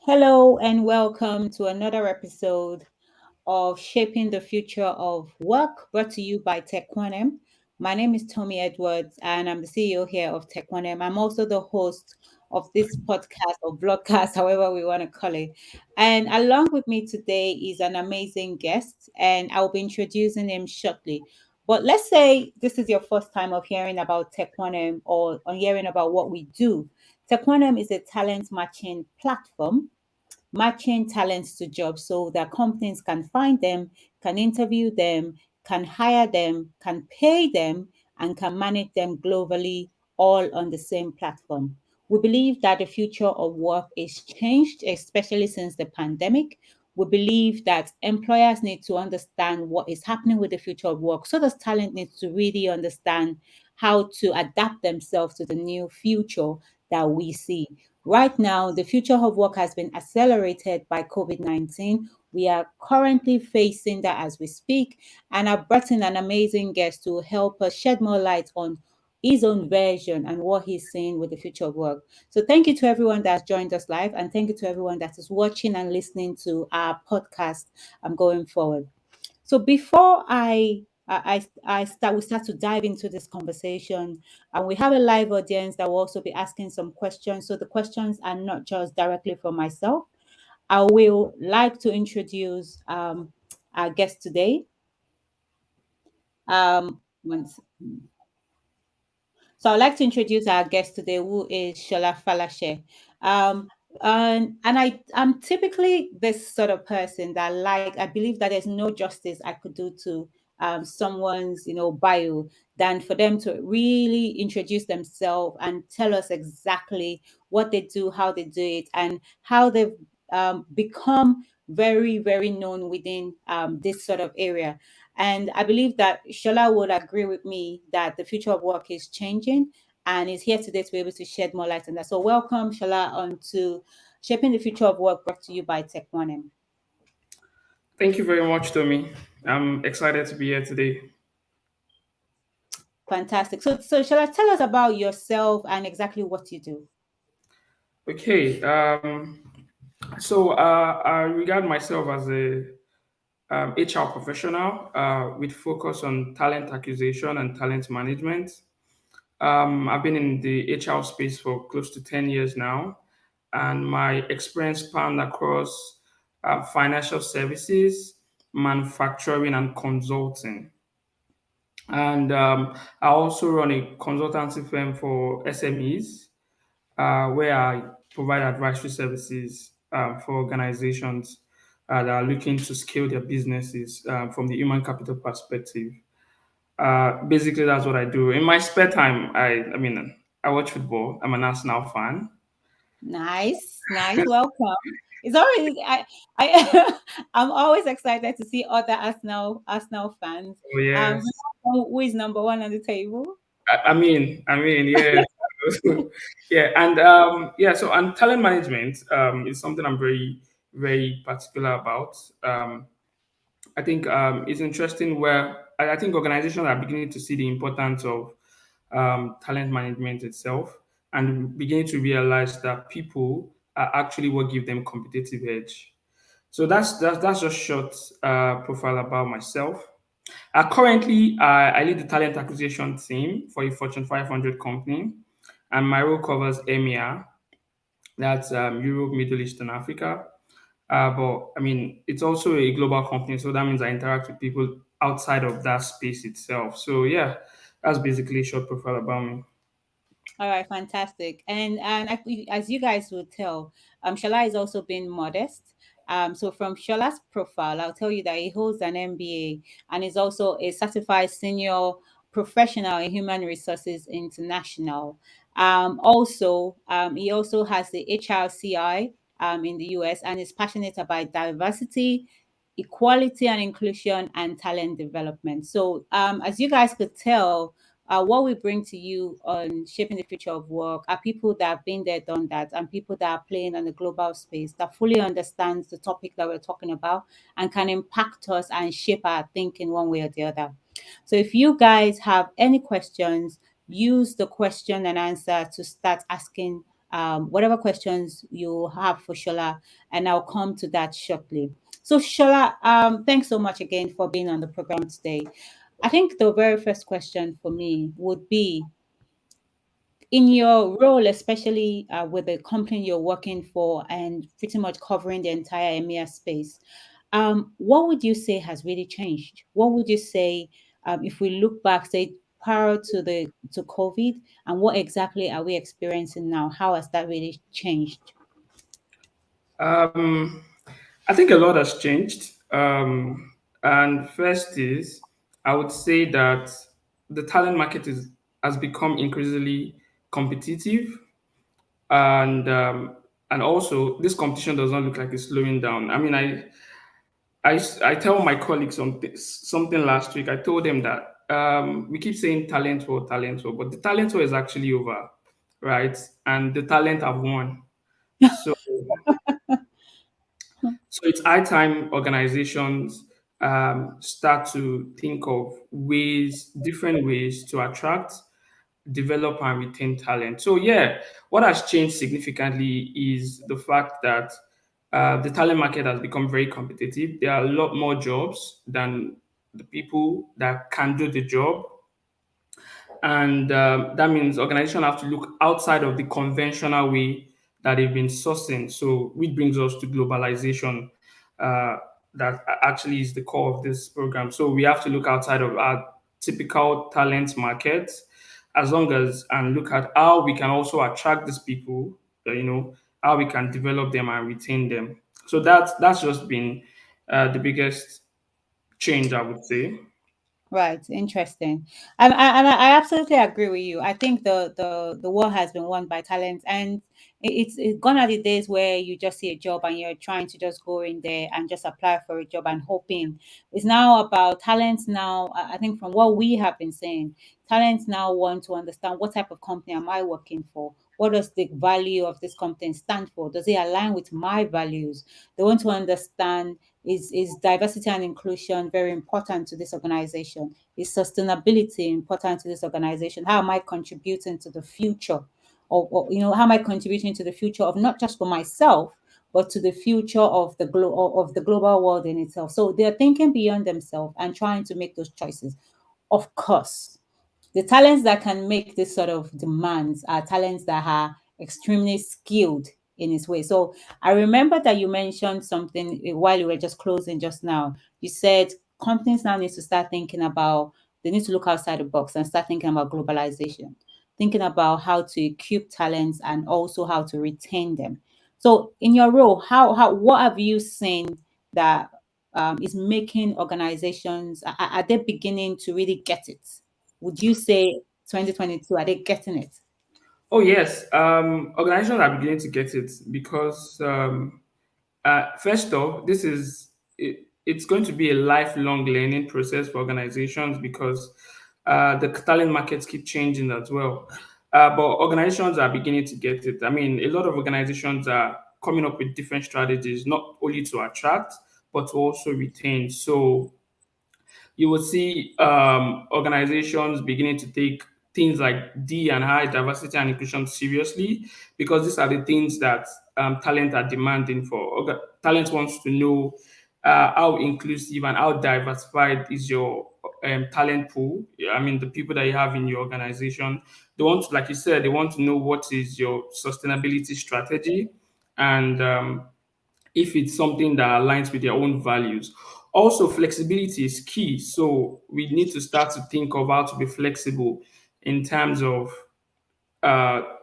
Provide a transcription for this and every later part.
Hello and welcome to another episode of Shaping the Future of Work, brought to you by Tech1M. My name is Tommie Edwards, and I'm the CEO here of Tech1M. I'm also the host of this podcast or vlogcast, however we want to call it. And along with me today is an amazing guest, and I'll be introducing him shortly. But let's say this is your first time of hearing about Tech1M or hearing about what we do. Tech1M is a talent matching platform matching talents to jobs so that companies can find them, can interview them, can hire them, can pay them, and can manage them globally, all on the same platform. We believe that the future of work is changed, especially since the pandemic. We believe that employers need to understand what is happening with the future of work. So does talent needs to really understand how to adapt themselves to the new future that we see. Right now, the future of work has been accelerated by COVID 19. We are currently facing that as we speak, and I've brought in an amazing guest to help us shed more light on his own version and what he's seeing with the future of work. So, thank you to everyone that's joined us live, and thank you to everyone that is watching and listening to our podcast. I'm going forward. So before we start to dive into this conversation, and we have a live audience that will also be asking some questions. So the questions are not just directly from myself. I will like to introduce our guest today. Once. So I'd like to introduce our guest today, who is Shola Falase. Um, I'm typically this sort of person that I believe that there's no justice I could do to someone's bio than for them to really introduce themselves and tell us exactly what they do, how they do it, and how they've become very known within this sort of area. And I believe that Shola would agree with me that the future of work is changing and is here today to be able to shed more light on that. So welcome, Shola, on to Shaping the Future of Work, brought to you by Tech1M. Thank you very much, Tommy. I'm excited to be here today. Fantastic. So Shola, tell us about yourself and exactly what you do. Okay, I regard myself as a HR professional with focus on talent acquisition and talent management. I've been in the HR space for close to 10 years now, and my experience spanned across financial services, manufacturing, and consulting. And I also run a consultancy firm for SMEs, where I provide advisory services for organizations that are looking to scale their businesses from the human capital perspective. Basically, that's what I do. In my spare time, I watch football. I'm an Arsenal fan. Nice, welcome. It's always I I'm always excited to see other Arsenal fans. Oh yes, Who is number one on the table? yeah, yeah, and yeah. So, and talent management is something I'm very particular about. I think it's interesting where I think organizations are beginning to see the importance of talent management itself and beginning to realize that people are actually what give them competitive edge. So that's just short profile about myself. Currently, I lead the talent acquisition team for a Fortune 500 company, and my role covers EMEA, that's Europe, Middle East, and Africa. But I mean, it's also a global company, so that means I interact with people outside of that space itself. So yeah, that's basically a short profile about me. All right, fantastic. As you guys will tell, Shala is also being modest. So from Shala's profile, I'll tell you that he holds an MBA and is also a certified senior professional in human resources international. He also has the HRCI in the US and is passionate about diversity, equality and inclusion, and talent development. So, as you guys could tell, what we bring to you on shaping the future of work are people that have been there, done that, and people that are playing on the global space that fully understands the topic that we're talking about and can impact us and shape our thinking one way or the other. So if you guys have any questions, use the question and answer to start asking whatever questions you have for Shola, and I'll come to that shortly. So, Shola, thanks so much again for being on the program today. I think the very first question for me would be, in your role, especially with the company you're working for and pretty much covering the entire EMEA space, what would you say has really changed? What would you say, if we look back, say prior to the to COVID, and what exactly are we experiencing now? How has that really changed? Um, I think a lot has changed. And first is, I would say that the talent market has become increasingly competitive, and also this competition does not look like it's slowing down. I mean, I tell my colleagues something last week. I told them that we keep saying talent war, but the talent war is actually over, right? And the talent have won. So So it's high time organizations start to think of different ways to attract, develop, and retain talent. So yeah, what has changed significantly is the fact that the talent market has become very competitive. There are a lot more jobs than the people that can do the job, and that means organizations have to look outside of the conventional way that they've been sourcing. So, which brings us to globalization, uh, that actually is the core of this program. So, we have to look outside of our typical talent market, as long as and look at how we can also attract these people. How we can develop them and retain them. So that's just been the biggest change, I would say. Right, interesting. And I absolutely agree with you. I think the war has been won by talent, and it's gone are the days where you just see a job and you're trying to just go in there and just apply for a job and hoping. It's now about talents. Now, I think from what we have been saying, talents now want to understand, what type of company am I working for? What does the value of this company stand for? Does it align with my values? They want to understand, is diversity and inclusion very important to this organization? Is sustainability important to this organization? How am I contributing to the future? How am I contributing to the future of not just for myself, but to the future of of the global world in itself? So they're thinking beyond themselves and trying to make those choices. Of course, the talents that can make this sort of demands are talents that are extremely skilled in its way. So I remember that you mentioned something while you were just closing just now. You said companies now need to start thinking about, they need to look outside the box and start thinking about globalization, thinking about how to equip talents and also how to retain them. So in your role, how what have you seen that is making organizations, are they beginning to really get it? Would you say 2022, are they getting it? Oh yes, organizations are beginning to get it because first off, it's going to be a lifelong learning process for organizations because the talent markets keep changing as well. But organizations are beginning to get it. I mean, a lot of organizations are coming up with different strategies, not only to attract but to also retain. So you will see organizations beginning to take things like D and I, diversity and inclusion, seriously because these are the things that talent are demanding for. Talent wants to know how inclusive and how diversified is your talent pool. I mean, the people that you have in your organization. They want, like you said, they want to know what is your sustainability strategy, and if it's something that aligns with their own values. Also, flexibility is key. So we need to start to think of how to be flexible in terms of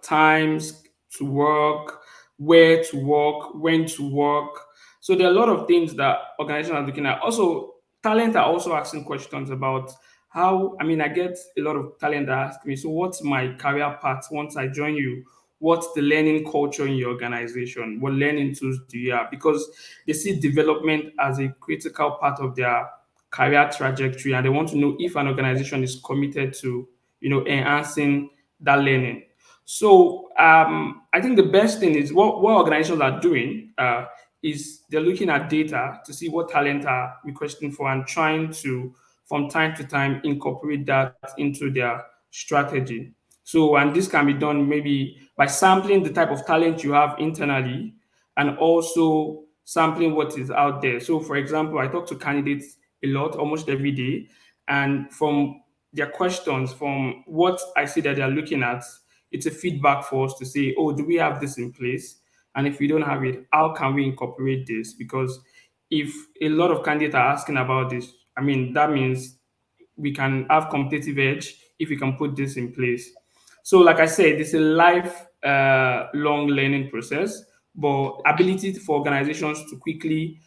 times to work, where to work, when to work. So there are a lot of things that organizations are looking at. Also, talent are also asking questions about how. I mean, I get a lot of talent that ask me, so what's my career path once I join you? What's the learning culture in your organization? What learning tools do you have? Because they see development as a critical part of their career trajectory, and they want to know if an organization is committed to, enhancing that learning. So I think the best thing is what organizations are doing is they're looking at data to see what talent are requesting for and trying to, from time to time, incorporate that into their strategy. So, and this can be done maybe by sampling the type of talent you have internally and also sampling what is out there. So, for example, I talk to candidates a lot, almost every day, and from their questions, from what I see that they're looking at, it's a feedback for us to say, oh, do we have this in place? And if we don't have it, how can we incorporate this? Because if a lot of candidates are asking about this, I mean, that means we can have competitive edge if we can put this in place. So, like I said, it's a life long learning process, but ability for organizations to quickly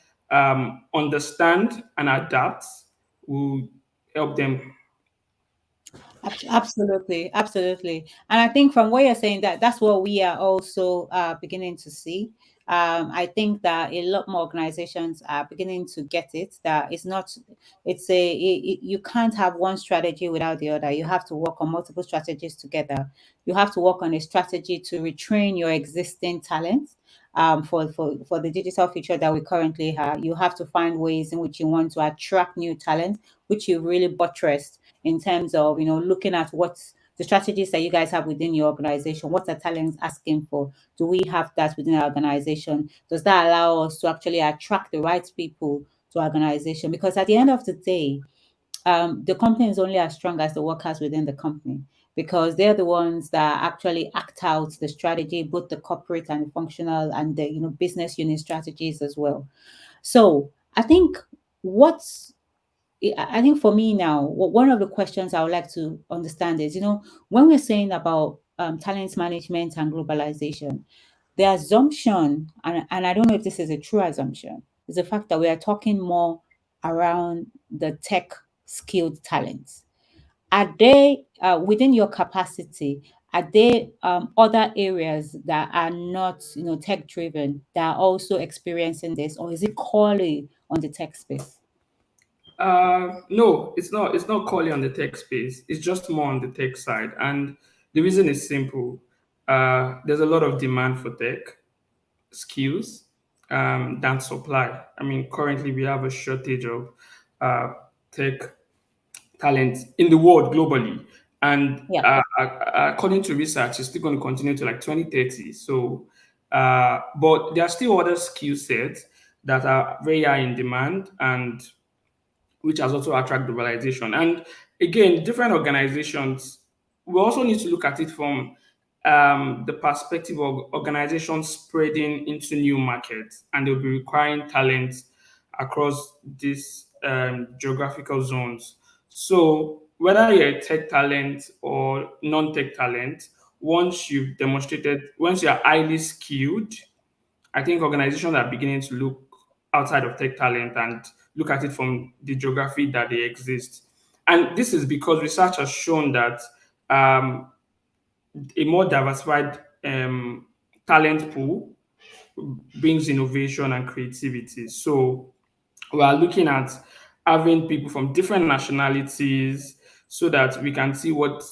understand and adapt will help them. Absolutely, absolutely. And I think from what you're saying, that's what we are also beginning to see. I think that a lot more organizations are beginning to get it. That it's not, you can't have one strategy without the other. You have to work on multiple strategies together. You have to work on a strategy to retrain your existing talents. For the digital future that we currently have, you have to find ways in which you want to attract new talent, which you really buttressed in terms of looking at what's the strategies that you guys have within your organization. What are talents asking for? Do we have that within our organization? Does that allow us to actually attract the right people to our organization? Because at the end of the day, the company is only as strong as the workers within the company, because they're the ones that actually act out the strategy, both the corporate and the functional and the business unit strategies as well. So I think what's I think for me now, one of the questions I would like to understand is, when we're saying about talent management and globalization, the assumption, and I don't know if this is a true assumption, is the fact that we are talking more around the tech skilled talents. Are they within your capacity? Are there other areas that are not, tech driven that are also experiencing this, or is it calling on the tech space? No, it's not. It's not calling on the tech space. It's just more on the tech side, and the reason is simple. There's a lot of demand for tech skills than supply. I mean, currently we have a shortage of uh, tech talent in the world globally, and Yeah. according to research, it's still going to continue to like 2030. So, but there are still other skill sets that are very high in demand and which has also attracted globalization. And again, different organizations, we also need to look at it from the perspective of organizations spreading into new markets, and they'll be requiring talent across these geographical zones. So, whether you're a tech talent or non tech talent, once you're highly skilled, I think organizations are beginning to look outside of tech talent and look at it from the geography that they exist. And this is because research has shown that um, a more diversified talent pool brings innovation and creativity. So we are looking at having people from different nationalities so that we can see what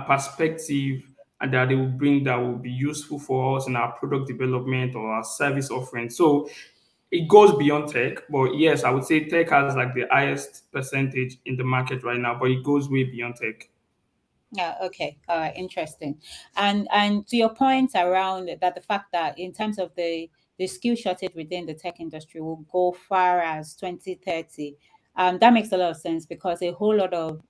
perspective and that they will bring that will be useful for us in our product development or our service offering. So it goes beyond tech, but yes, I would say tech has like the highest percentage in the market right now, but it goes way beyond tech. Yeah, okay. All right, interesting. And to your point around that, the fact that in terms of the skill shortage within the tech industry will go far as 2030, that makes a lot of sense, because a whole lot of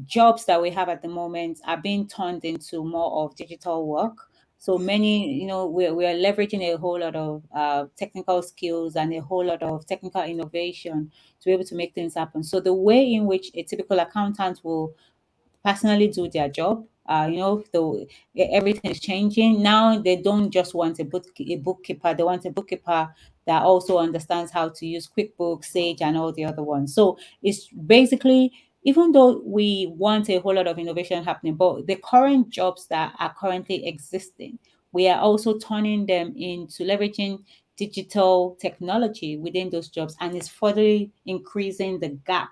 jobs that we have at the moment are being turned into more of digital work. So many, we're leveraging a whole lot of technical skills and a whole lot of technical innovation to be able to make things happen. So the way in which a typical accountant will personally do their job. Everything is changing now. They don't just want a bookkeeper; they want a bookkeeper that also understands how to use QuickBooks, Sage, and all the other ones. So it's basically, even though we want a whole lot of innovation happening, but the current jobs that are currently existing, we are also turning them into leveraging digital technology within those jobs, and it's further increasing the gap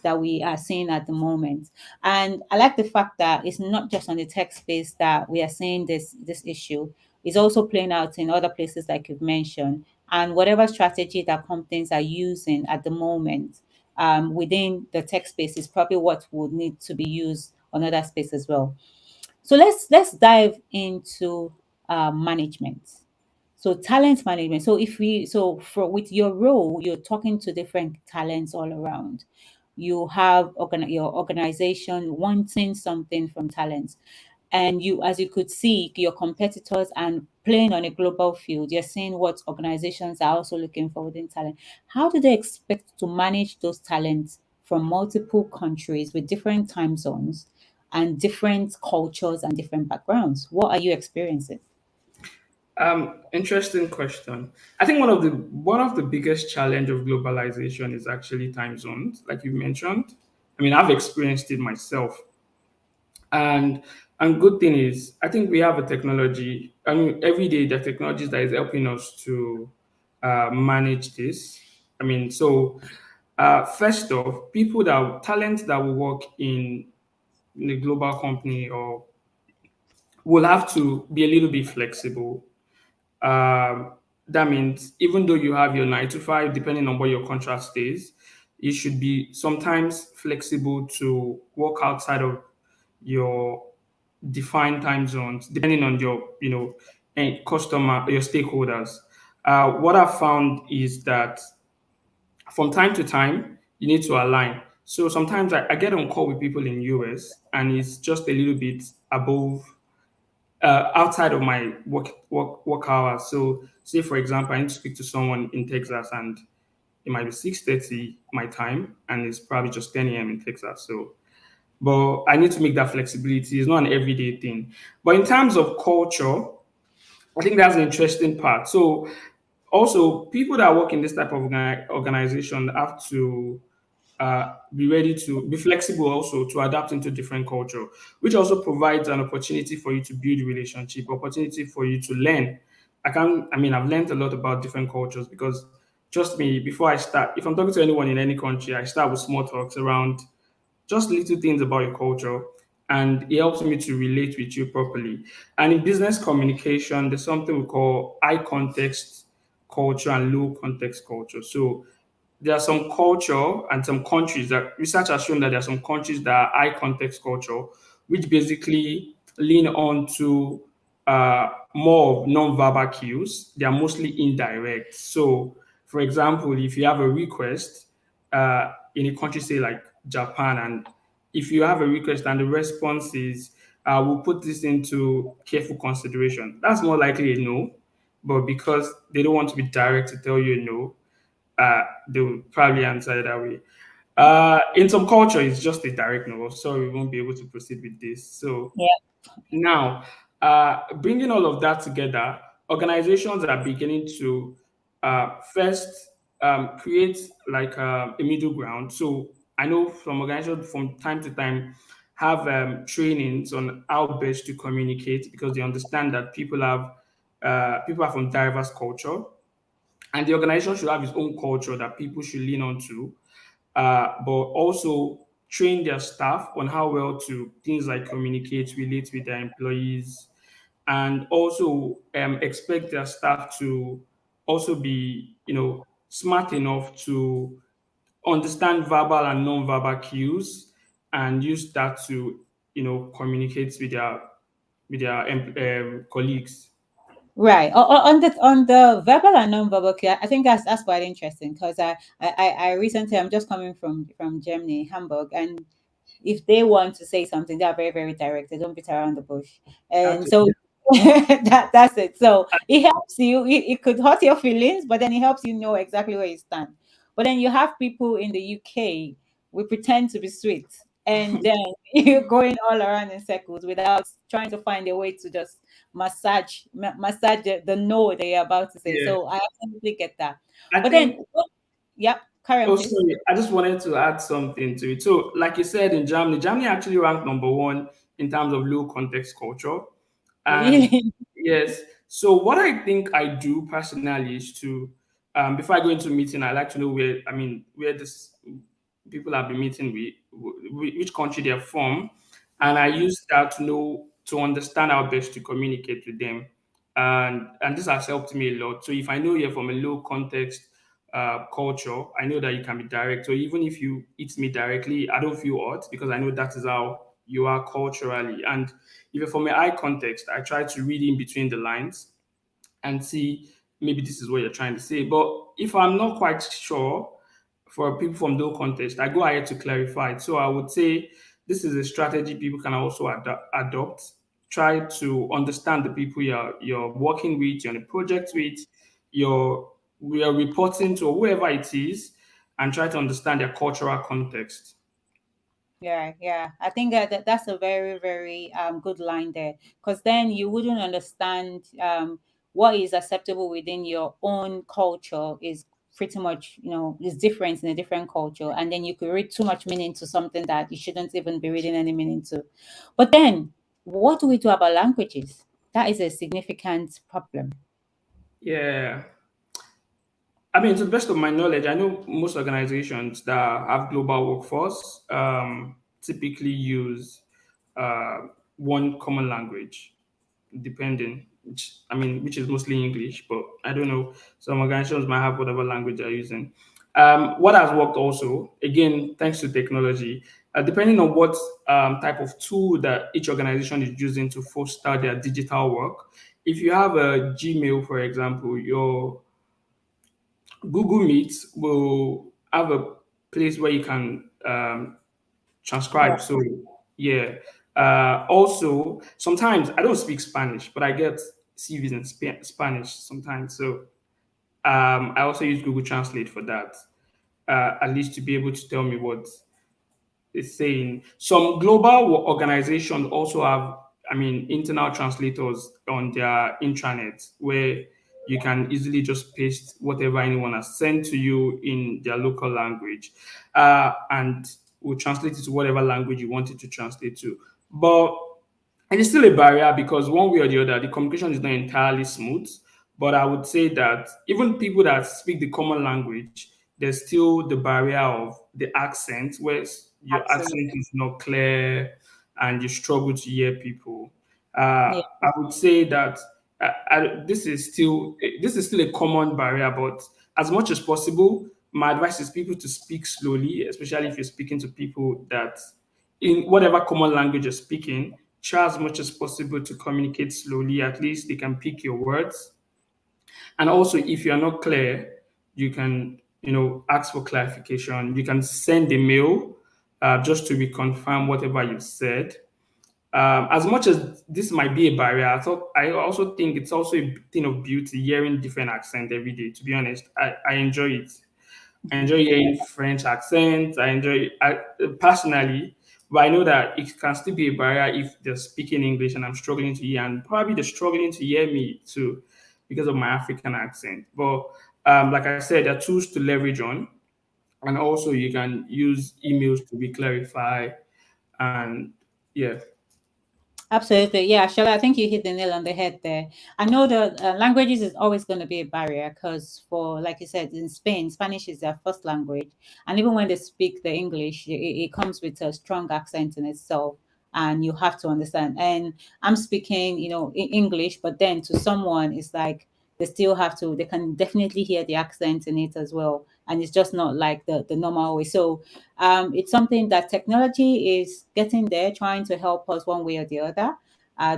that we are seeing at the moment. And I like the fact that it's not just on the tech space that we are seeing this issue. It's also playing out in other places like you've mentioned. And whatever strategy that companies are using at the moment within the tech space is probably what would need to be used on other space as well. So let's dive into management. So talent management. So if we so for with your role, you're talking to different talents all around. You have your organization wanting something from talents, and you, as you could see, your competitors and playing on a global field, you're seeing what organizations are also looking for within talent. How do they expect to manage those talents from multiple countries with different time zones and different cultures and different backgrounds? What are you experiencing? Interesting question. I think one of the biggest challenge of globalization is actually time zones, like you mentioned. I mean, I've experienced it myself, and good thing is, I think we have a technology. I mean, every day the technology that is helping us to manage this. I mean, so first off, people that talent that will work in a global company or will have to be a little bit flexible. That means even though you have your 9 to 5, depending on where your contract stays, you should be sometimes flexible to work outside of your defined time zones, depending on your, customer, your stakeholders. What I've found is that from time to time, you need to align. So sometimes I get on call with people in US and it's just a little bit above outside of my work hours. So, say for example, I need to speak to someone in Texas, and it might be 6:30 my time, and it's probably just 10 a.m. in Texas. So, but I need to make that flexibility. It's not an everyday thing. But in terms of culture, I think that's an interesting part. So, also people that work in this type of organization have to be ready to be flexible also to adapt into different culture, which also provides an opportunity for you to build relationship, opportunity for you to learn. I've learned a lot about different cultures because trust me, before I start, if I'm talking to anyone in any country, I start with small talks around just little things about your culture, and it helps me to relate with you properly. And in business communication, there's something we call high context culture and low context culture. So there are some culture and some countries that research has shown that there are some countries that are high context culture, which basically lean on to more of non-verbal cues. They are mostly indirect. So, for example, if you have a request in a country, say like Japan, and if you have a request and the response is, we'll put this into careful consideration, that's more likely a no. But because they don't want to be direct to tell you a no, they will probably answer it that way. In some culture, it's just a direct no. Sorry, we won't be able to proceed with this. So now, bringing all of that together, organizations are beginning to first create like a middle ground. So I know from organizations from time to time have trainings on how best to communicate because they understand that people are from diverse culture, and the organization should have its own culture that people should lean on to, but also train their staff on how well to things like communicate, relate with their employees, and also expect their staff to also be, smart enough to understand verbal and non-verbal cues and use that to, communicate with their colleagues. Right. On the verbal and non-verbal cue, I think that's quite interesting because I recently, I'm just coming from Germany, Hamburg, and if they want to say something, they are very, very direct. They don't beat around the bush. And so Absolutely. that's it. So it helps you. It could hurt your feelings, but then it helps you know exactly where you stand. But then you have people in the UK, we pretend to be sweet. And then you're going all around in circles without trying to find a way to just massage the no that you're about to say. Yeah. So I absolutely get that. I But then, think yep, carry on, Oh, please. sorry. I just wanted to add something to it. So, like you said, in Germany, Germany actually ranked number one in terms of low context culture. And Really? yes, so what I think I do personally is to, before I go into a meeting, I like to know where this people I've been meeting with, which country they're from, and I use that to know to understand how best to communicate with them, and this has helped me a lot. So if I know you're from a low context culture, I know that you can be direct. So even if you hit me directly, I don't feel hurt because I know that is how you are culturally. And even from an eye context, I try to read in between the lines and see maybe this is what you're trying to say. But if I'm not quite sure, for people from no context, I go ahead to clarify it. So I would say this is a strategy people can also adopt. Try to understand the people you're working with, you're on a project with, you're reporting to, or whoever it is, and try to understand their cultural context. Yeah, yeah. I think that's a very, very good line there, because then you wouldn't understand what is acceptable within your own culture is pretty much, is different in a different culture, and then you could read too much meaning to something that you shouldn't even be reading any meaning to. But then, what do we do about languages? That is a significant problem. Yeah. I mean, to the best of my knowledge, I know most organizations that have global workforce typically use uh, one common language, depending, which is mostly English, but I don't know. Some organizations might have whatever language they're using. What has worked also, again, thanks to technology, depending on what type of tool that each organization is using to foster their digital work. If you have a Gmail, for example, your Google Meet will have a place where you can transcribe. So yeah. Also, sometimes I don't speak Spanish, but I get CVs in Spanish sometimes. So I also use Google Translate for that, at least to be able to tell me what is saying. Some global organizations also have, internal translators on their intranet where you can easily just paste whatever anyone has sent to you in their local language, and will translate it to whatever language you want it to translate to. But it is still a barrier because one way or the other, the communication is not entirely smooth. But I would say that even people that speak the common language, there's still the barrier of the accent, where your accent Absolutely. is not clear and you struggle to hear people. Yeah, I would say that this is still a common barrier, but as much as possible, my advice is people to speak slowly, especially if you're speaking to people that in whatever common language you're speaking, try as much as possible to communicate slowly. At least they can pick your words. And also, if you're not clear, you can, ask for clarification. You can send a mail just to reconfirm whatever you've said. As much as this might be a barrier, I also think it's also a thing of beauty hearing different accent every day. To be honest, I enjoy it. I enjoy hearing French accents. Personally, but I know that it can still be a barrier if they're speaking English and I'm struggling to hear, and probably they're struggling to hear me too because of my African accent. But like I said, there are tools to leverage on, and also you can use emails to be clarified. And yeah, absolutely. Yeah, Shola, I think you hit the nail on the head there. I know that languages is always going to be a barrier because, for like you said, in Spain, Spanish is their first language, and even when they speak the English, it comes with a strong accent in itself, and you have to understand. And I'm speaking, English, but then to someone, it's like they still have to. They can definitely hear the accent in it as well, and it's just not like the normal way. So it's something that technology is getting there, trying to help us one way or the other.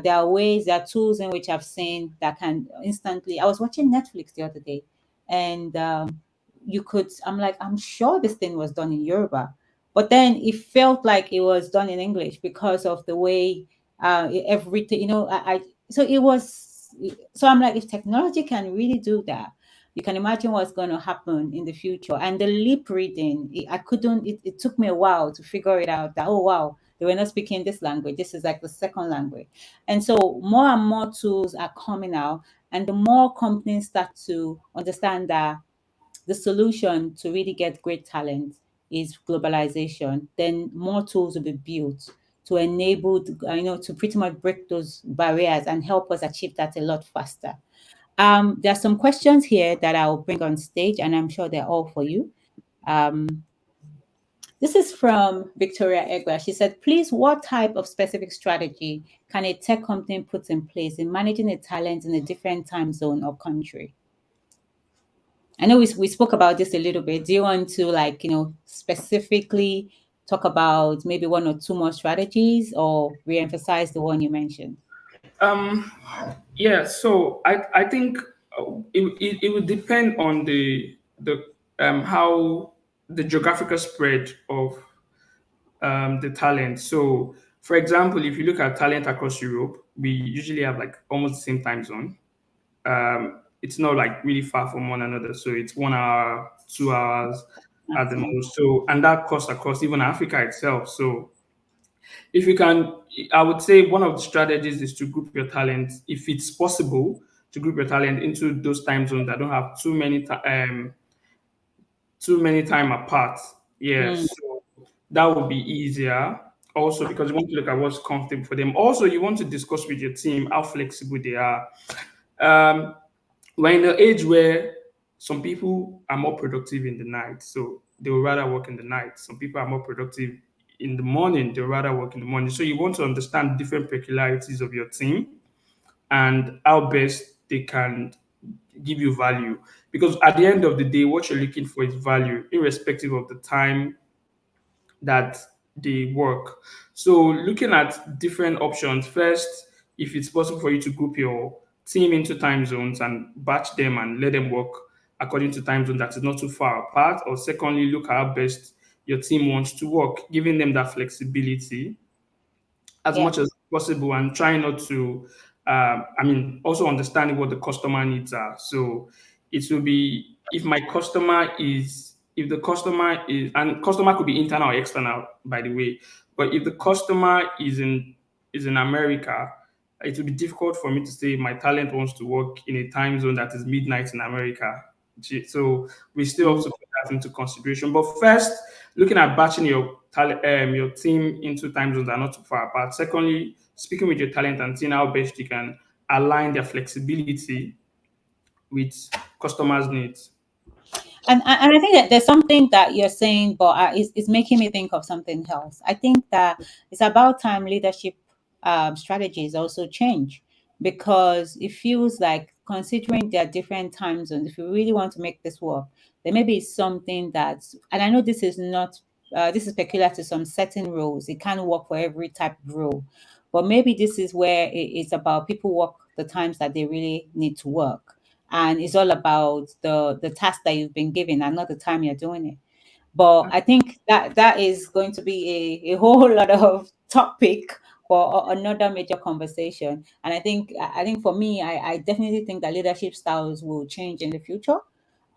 There are tools in which I've seen that can instantly. I was watching Netflix the other day, and I'm like, I'm sure this thing was done in Yoruba, but then it felt like it was done in English because of the way everything, so it was, so I'm like, if technology can really do that, you can imagine what's going to happen in the future. And the lip reading, it took me a while to figure it out that, oh, wow, they were not speaking this language. This is like the second language. And so more and more tools are coming out. And the more companies start to understand that the solution to really get great talent is globalization, then more tools will be built to enable, to pretty much break those barriers and help us achieve that a lot faster. There are some questions here that I'll bring on stage, and I'm sure they're all for you. Um, this is from Victoria Egler. She said, please, what type of specific strategy can a tech company put in place in managing a talent in a different time zone or country? I know we spoke about this a little bit. Do you want to, like, specifically talk about maybe one or two more strategies or re-emphasize the one you mentioned? Um, yeah, so I think it would depend on the how the geographical spread of the talent. So, for example, if you look at talent across Europe, we usually have like almost the same time zone. It's not like really far from one another, so it's 1 hour, 2 hours at the Maximum. most. So, and that cuts across even Africa itself. So, if you can, I would say one of the strategies is to group your talent, if it's possible, to group your talent into those time zones that don't have too many time apart. Mm, Yes, so that would be easier. Also, because you want to look at what's comfortable for them. Also, you want to discuss with your team how flexible they are. Um, we're in an age where some people are more productive in the night, so they would rather work in the night. Some people are more productive in the morning, they would rather work in the morning. So you want to understand different peculiarities of your team and how best they can give you value. Because at the end of the day, what you're looking for is value, irrespective of the time that they work. So looking at different options, first, if it's possible for you to group your team into time zones and batch them and let them work according to time zone that is not too far apart, or secondly, look at how best your team wants to work, giving them that flexibility as yeah. much as possible and try not to also understanding what the customer needs are. So it will be if my customer is if the customer is and customer could be internal or external, by the way, but if the customer is in America, it will be difficult for me to say my talent wants to work in a time zone that is midnight in America. So we still have Mm. to put that into consideration. But first, looking at batching your team into time zones that are not too far apart. Secondly, speaking with your talent and seeing how best you can align their flexibility with customers' needs. And I think that there's something that you're saying, but it's making me think of something else. I think that it's about time leadership strategies also change, because it feels like, considering there are different time zones, if you really want to make this work, there may be something that's, and I know this is not, this is peculiar to some certain roles. It can't work for every type of role, but maybe this is where it's about people work the times that they really need to work, and it's all about the task that you've been given and not the time you're doing it. But I think that that is going to be a whole lot of topic for another major conversation. And I think for me, I definitely think that leadership styles will change in the future,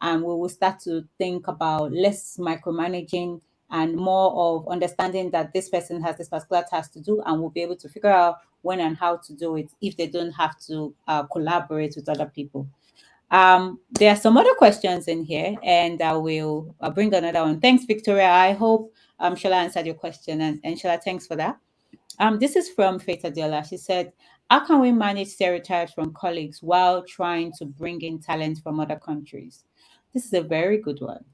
and we will start to think about less micromanaging and more of understanding that this person has this particular task to do, and will be able to figure out when and how to do it if they don't have to collaborate with other people. There are some other questions in here, and I will bring another one. Thanks, Victoria. I hope Shola answered your question, and Shola, thanks for that. This is from Faith Adela. She said, "How can we manage stereotypes from colleagues while trying to bring in talent from other countries?" This is a very good one.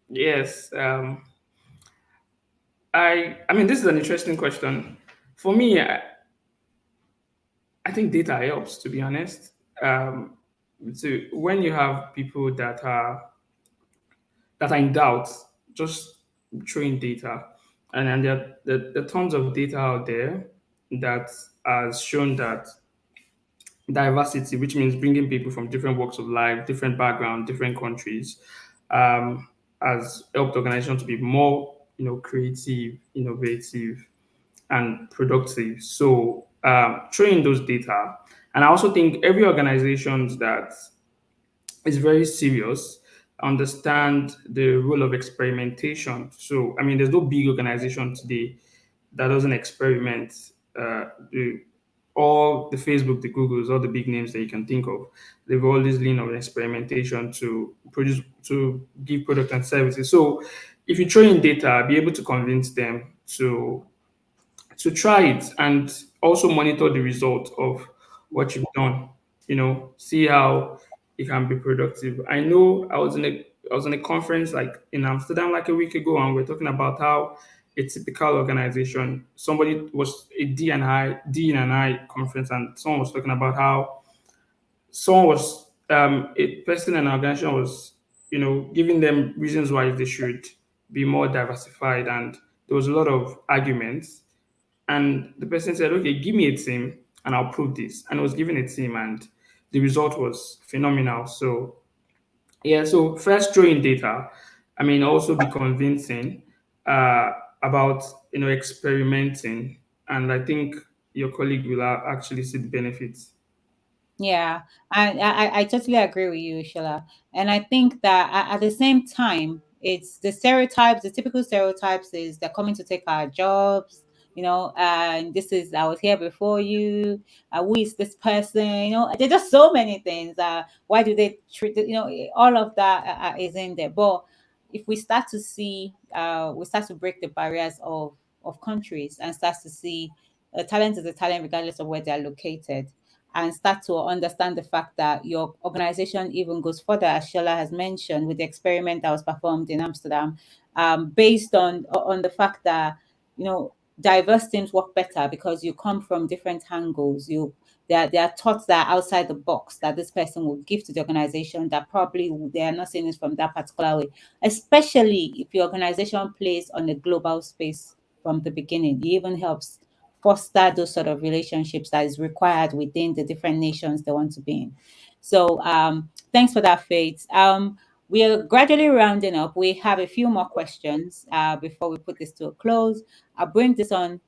Yes, I mean this is an interesting question. For me, I think data helps. To be honest, um, so when you have people that are in doubt, just throw in data. And there are tons of data out there that has shown that diversity, which means bringing people from different walks of life, different background, different countries, um, has helped organizations to be more, creative, innovative, and productive. So, throwing those data, and I also think every organization that is very serious, understand the role of experimentation. So, I mean, there's no big organization today that doesn't experiment. The, all the Facebook, the Googles, all the big names that you can think of, they've always leaned on experimentation to give product and services. So, if you throw in data, be able to convince them to try it and also monitor the result of what you've done. See how it can be productive. I know I was in a conference like in Amsterdam like a week ago, and we're talking about how a typical organization, somebody was a D and I conference, and someone was talking about how someone was a person in an organization was giving them reasons why they should be more diversified. And there was a lot of arguments. And the person said, okay, give me a team and I'll prove this. And I was given a team and the result was phenomenal. So yeah, so first throw in data. I mean, also be convincing uh, about experimenting, and I think your colleague will actually see the benefits. Yeah, I totally agree with you, Sheila. And I think that at the same time, it's the stereotypes, the typical stereotypes is they're coming to take our jobs, and this is, I was here before you, who is this person? There's just so many things. Why do they treat, all of that is in there. But if we start to see, we start to break the barriers of countries and start to see talent is a talent regardless of where they're located, and start to understand the fact that your organization even goes further, as Shola has mentioned, with the experiment that was performed in Amsterdam, based on the fact that diverse teams work better because you come from different angles. There are thoughts that are outside the box that this person will give to the organization that probably they are not seeing it from that particular way, especially if your organization plays on a global space from the beginning. It even helps foster those sort of relationships that is required within the different nations they want to be in. So thanks for that, Faith. We are gradually rounding up. We have a few more questions before we put this to a close. I'll bring this on.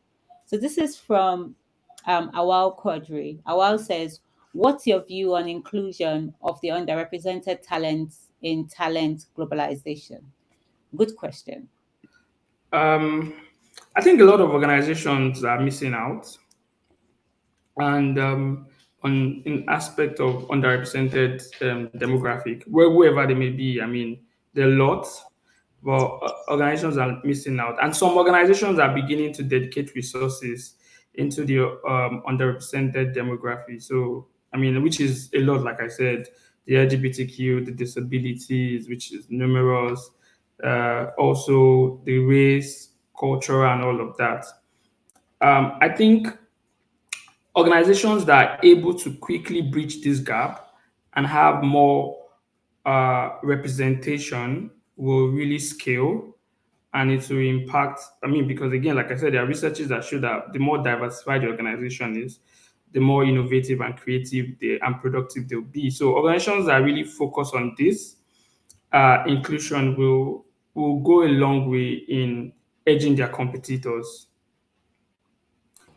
So this is from Awal Quadri. Awal says, what's your view on inclusion of the underrepresented talents in talent globalization? Good question. Um, I think a lot of organizations are missing out, and on in aspect of underrepresented demographic, wherever they may be. I mean, there are lots, but organizations are missing out, and some organizations are beginning to dedicate resources into the underrepresented demography. So, I mean, which is a lot, like I said, the LGBTQ, the disabilities, which is numerous, also the race, culture, and all of that. I think organizations that are able to quickly bridge this gap and have more representation will really scale, and it will impact. I mean, because again, like I said, there are researches that show that the more diversified the organization is, the more innovative and creative and productive they'll be. So organizations that really focus on this inclusion will go a long way in edging their competitors.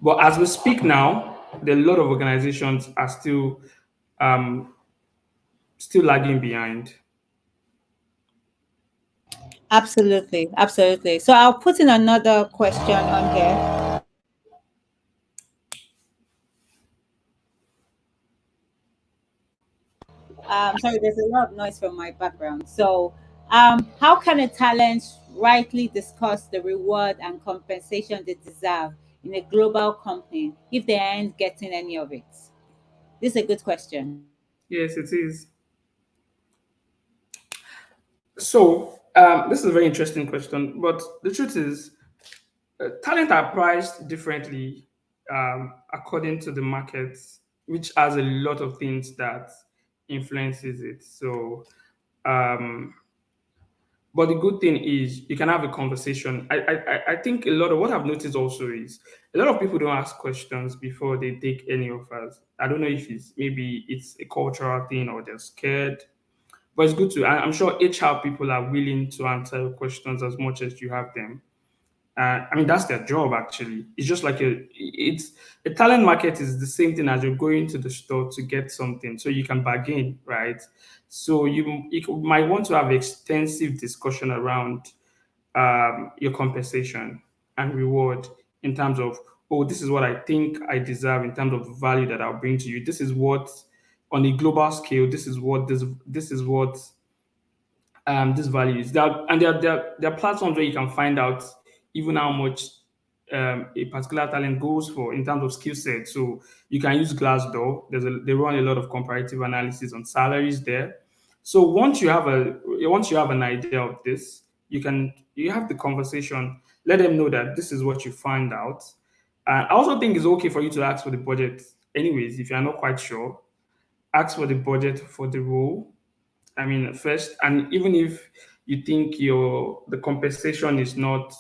But as we speak now, a lot of organizations are um, still lagging behind. Absolutely, absolutely. So I'll put in another question on here. Sorry, there's a lot of noise from my background. So, how can a talent rightly discuss the reward and compensation they deserve in a global company if they aren't getting any of it? This is a good question. Yes, it is. So this is a very interesting question, but the truth is, talent are priced differently according to the market, which has a lot of things that influences it. So um, but the good thing is you can have a conversation. I think a lot of what I've noticed also is a lot of people don't ask questions before they take any offers. I don't know if it's a cultural thing or they're scared, but it's good to. I'm sure HR people are willing to answer your questions as much as you have them. I mean, that's their job actually. It's just like it's a talent market is the same thing as you're going to the store to get something, so you can bargain, right? So you might want to have extensive discussion around your compensation and reward in terms of, oh, this is what I think I deserve in terms of the value that I'll bring to you. This is what, on a global scale, this is what these values. There are platforms where you can find out even how much a particular talent goes for in terms of skill set. So you can use Glassdoor. They run a lot of comparative analysis on salaries there. So once you have an idea of this, you have the conversation. Let them know that this is what you find out. I also think it's okay for you to ask for the budget. Anyways, if you are not quite sure, ask for the budget for the role. I mean, first, and even if you think your the compensation is not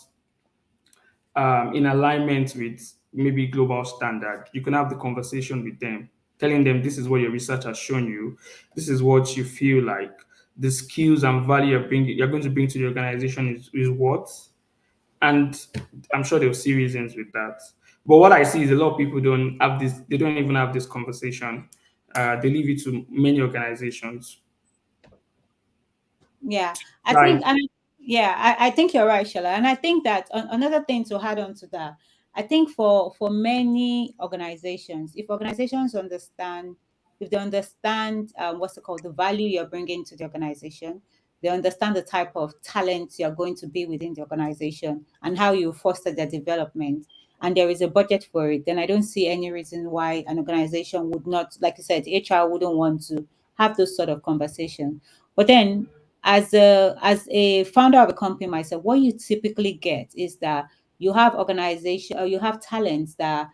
in alignment with maybe global standard, you can have the conversation with them, telling them this is what your research has shown you, this is what you feel like the skills and value you're going to bring to the organization is what, and I'm sure they'll see reasons with that. But what I see is a lot of people don't have this, they don't even have this conversation. They leave it to many organizations. Yeah, I think, Like, and yeah, I think you're right, Shala. And I think that another thing to add on to that, I think for many organizations, if organizations understand, if they understand what's it called, the value you're bringing to the organization, they understand the type of talent you're going to be within the organization and how you foster their development, and there is a budget for it, then I don't see any reason why an organization would not, like you said, HR wouldn't want to have those sort of conversations. But then as a founder of a company myself, what you typically get is that you have organization or you have talents that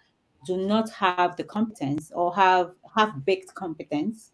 do not have the competence or have half-baked competence,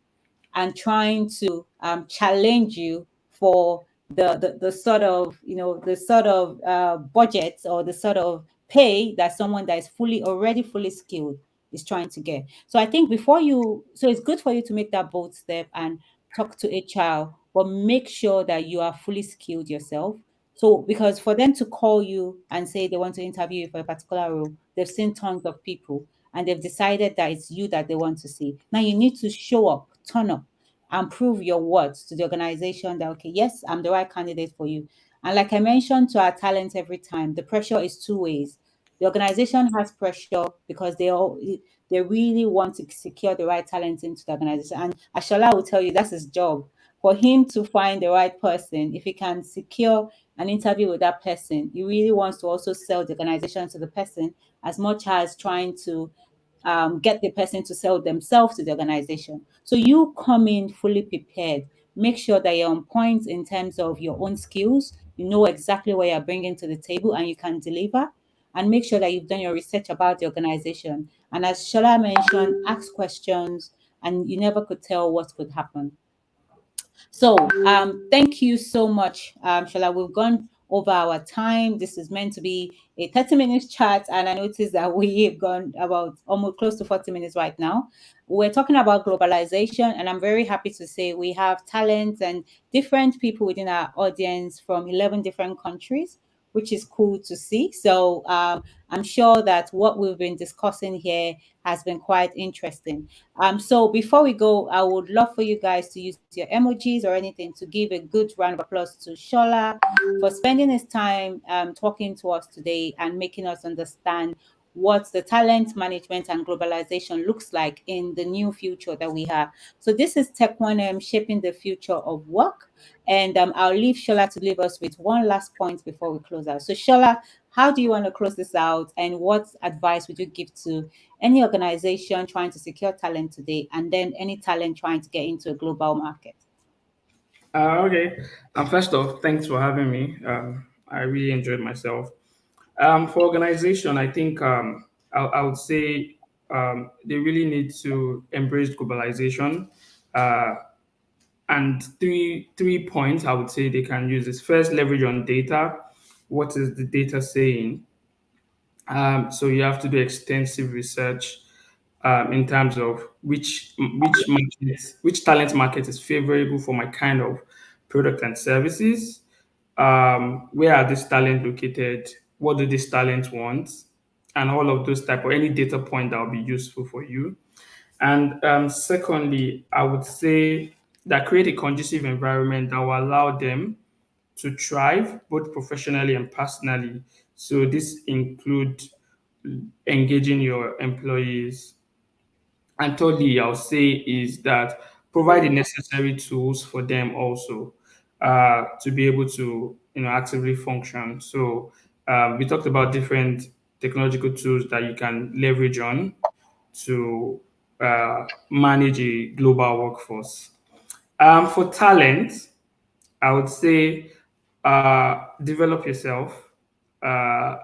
and trying to challenge you for the sort of, the sort of budget or the sort of pay that someone that is already fully skilled is trying to get. So I think so it's good for you to make that bold step and talk to HR, but make sure that you are fully skilled yourself. So because for them to call you and say they want to interview you for a particular role, they've seen tons of people and they've decided that it's you that they want to see. Now you need to show up, turn up, and prove your words to the organization that, okay, yes, I'm the right candidate for you. And like I mentioned to our talent every time, the pressure is two ways. The organization has pressure because they really want to secure the right talent into the organization. And Ashola will tell you that's his job. For him to find the right person, if he can secure an interview with that person, he really wants to also sell the organization to the person as much as trying to get the person to sell themselves to the organization. So you come in fully prepared. Make sure that you're on point in terms of your own skills. You know exactly what you're bringing to the table and you can deliver. And make sure that you've done your research about the organization. And as Shola mentioned, ask questions, and you never could tell what could happen. So, thank you so much, Shola. We've gone over our time. This is meant to be a 30 minutes chat, and I noticed that we've gone about almost close to 40 minutes right now. We're talking about globalization, and I'm very happy to say we have talents and different people within our audience from 11 different countries, which is cool to see. So, I'm sure that what we've been discussing here has been quite interesting. So before we go, I would love for you guys to use your emojis or anything to give a good round of applause to Shola for spending his time talking to us today and making us understand what the talent management and globalization looks like in the new future that we have. So this is Tech 1M shaping the future of work. And I'll leave Shola to leave us with one last point before we close out. So Shola, how do you want to close this out, and what advice would you give to any organization trying to secure talent today, and then any talent trying to get into a global market? okay. First off, thanks for having me. I really enjoyed myself. For organization, I think I would say they really need to embrace globalization. Uh, and three points I would say they can use is first, leverage on data. What is the data saying? So you have to do extensive research in terms of which talent market is favorable for my kind of product and services. Where are these talent located? What do these talents want? And all of those type or any data point that will be useful for you. And secondly, I would say that create a conducive environment that will allow them to thrive both professionally and personally. So this include engaging your employees. And thirdly, I'll say is that provide the necessary tools for them also to be able to actively function. So we talked about different technological tools that you can leverage on to manage a global workforce. For talent, I would say develop yourself. Uh,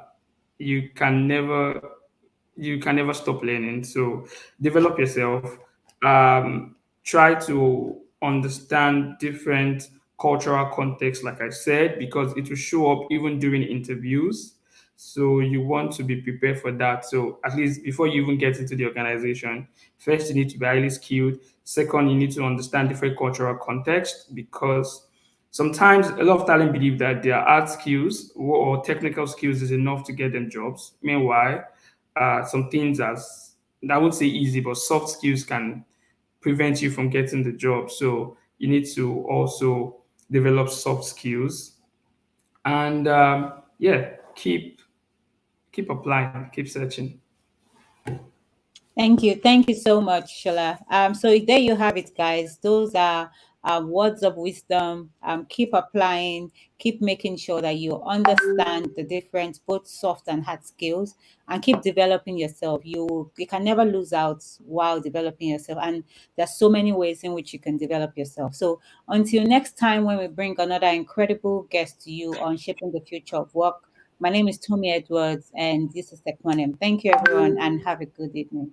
you can never you can never stop learning. So develop yourself. Try to understand different cultural context, like I said, because it will show up even during interviews. So you want to be prepared for that. So at least before you even get into the organization, first you need to be highly skilled. Second, you need to understand different cultural context, because sometimes a lot of talent believe that their art skills or technical skills is enough to get them jobs. Meanwhile, some things as I would say easy, but soft skills can prevent you from getting the job. So you need to also develop soft skills, and yeah, keep applying, keep searching. Thank you. Thank you so much, Shola. So there you have it, guys. Those are words of wisdom. Keep applying, keep making sure that you understand the difference, both soft and hard skills, and keep developing yourself. You can never lose out while developing yourself. And there's so many ways in which you can develop yourself. So until next time when we bring another incredible guest to you on shaping the future of work. My name is Tommie Edwards, and this is Tekmonem. Thank you, everyone, and have a good evening.